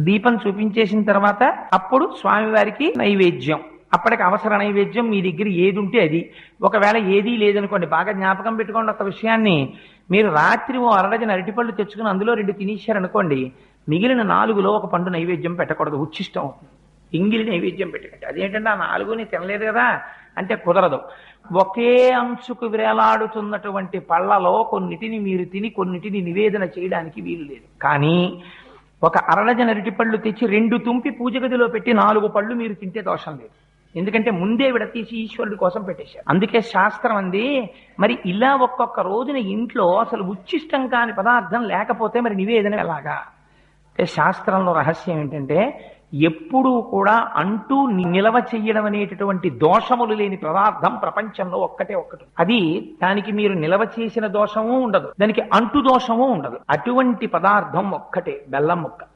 దీపం చూపించేసిన తర్వాత అప్పుడు స్వామివారికి నైవేద్యం. అప్పటికి అవసర నైవేద్యం మీ దగ్గర ఏది ఉంటే అది. ఒకవేళ ఏదీ లేదనుకోండి, బాగా జ్ఞాపకం పెట్టుకోండి ఒక విషయాన్ని. మీరు రాత్రి ఓ అరడజన అరటిపళ్ళు తెచ్చుకుని అందులో 2 తినేశారనుకోండి, మిగిలిన 4లో ఒక పండు నైవేద్యం పెట్టకూడదు, ఉచ్ఛిష్టం అవుతుంది. ఎంగిలి నైవేద్యం పెట్టకండి. అదేంటంటే ఆ 4ని తినలేదు కదా అంటే కుదరదు. ఒకే అంచుకు వేలాడుతున్నటువంటి పళ్ళలో కొన్నిటిని మీరు తిని కొన్నిటిని నివేదన చేయడానికి వీలు లేదు. కానీ ఒక అరడజన అరటిపళ్ళు తెచ్చి 2 తుంపి పూజ గదిలో పెట్టి 4 పళ్ళు మీరు తింటే దోషం లేదు. ఎందుకంటే ముందే విడతీసి ఈశ్వరుడి కోసం పెట్టేశారు. అందుకే శాస్త్రం అంది, మరి ఇలా ఒక్కొక్క రోజున ఇంట్లో అసలు ఉచ్ఛిష్టం కాని పదార్థం లేకపోతే మరి నివేదన ఎలాగా అంటే, శాస్త్రంలో రహస్యం ఏంటంటే ఎప్పుడూ కూడా అంటూ నిలవ చెయ్యడం అనేటటువంటి దోషములు లేని పదార్థం ప్రపంచంలో ఒక్కటే ఒక్కటి. అది దానికి మీరు నిలవ చేసిన దోషము ఉండదు, దానికి అంటు దోషము ఉండదు. అటువంటి పదార్థం ఒక్కటే బెల్లం ముక్క.